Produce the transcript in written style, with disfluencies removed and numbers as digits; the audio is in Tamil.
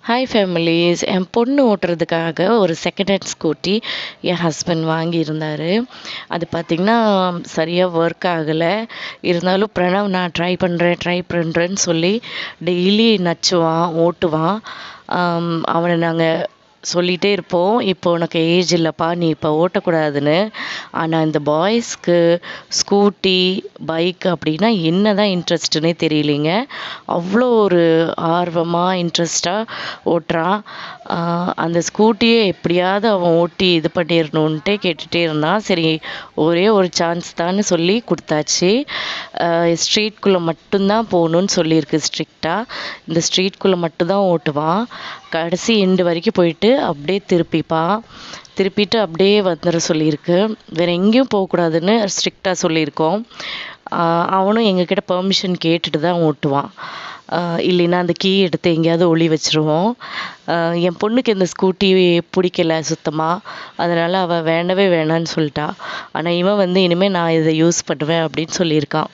ஹாய் ஃபேமிலிஸ், என் பொண்ணு ஓட்டுறதுக்காக ஒரு செகண்ட் ஹேண்ட் ஸ்கூட்டி என் ஹஸ்பண்ட் வாங்கியிருந்தார். அது பார்த்திங்கன்னா சரியாக ஒர்க் ஆகலை. இருந்தாலும் பிரணவ் நான் ட்ரை பண்ணுறேன்னு சொல்லி டெய்லி நச்சுவான், ஓட்டுவான். அவனை நாங்கள் சொல்லிகிட்டே இருப்போம், இப்போ உனக்கு ஏஜ் இல்லைப்பா, நீ இப்போ ஓட்டக்கூடாதுன்னு. ஆனால் இந்த பாய்ஸ்க்கு ஸ்கூட்டி, பைக் அப்படின்னா என்ன தான் இன்ட்ரெஸ்ட்டுன்னே தெரியலைங்க. அவ்வளோ ஒரு ஆர்வமாக இன்ட்ரெஸ்ட்டாக ஓட்டுறான். அந்த ஸ்கூட்டியை எப்படியாவது அவன் ஓட்டி இது பண்ணிடணுன்ட்டே கேட்டுகிட்டே இருந்தான். சரி, ஒரே ஒரு சான்ஸ் தான் சொல்லி கொடுத்தாச்சு. ஸ்ட்ரீட்குள்ளே மட்டும்தான் போகணுன்னு சொல்லியிருக்கு ஸ்ட்ரிக்டாக. இந்த ஸ்ட்ரீட்குள்ளே மட்டும்தான் ஓட்டுவான். கடைசி எண்டு வரைக்கும் போயிட்டு அப்படியே திருப்பிட்டு அப்படியே வந்துட சொல்லியிருக்கு. வேறு எங்கேயும் போகக்கூடாதுன்னு ஸ்ட்ரிக்டாக சொல்லியிருக்கோம். அவனும் எங்ககிட்ட பெர்மிஷன் கேட்டுட்டு தான் ஓட்டுவான். இல்லைன்னா அந்த கீ எடுத்து எங்கேயாவது ஒளி வச்சுருவோம். என் பொண்ணுக்கு இந்த ஸ்கூட்டி பிடிக்கல சுத்தமாக. அதனால் அவள் வேண்டவே வேணான்னு சொல்லிட்டா. ஆனால் இவன் இனிமேல் நான் இதை யூஸ் பண்ணுவேன் அப்படின்னு சொல்லியிருக்கான்.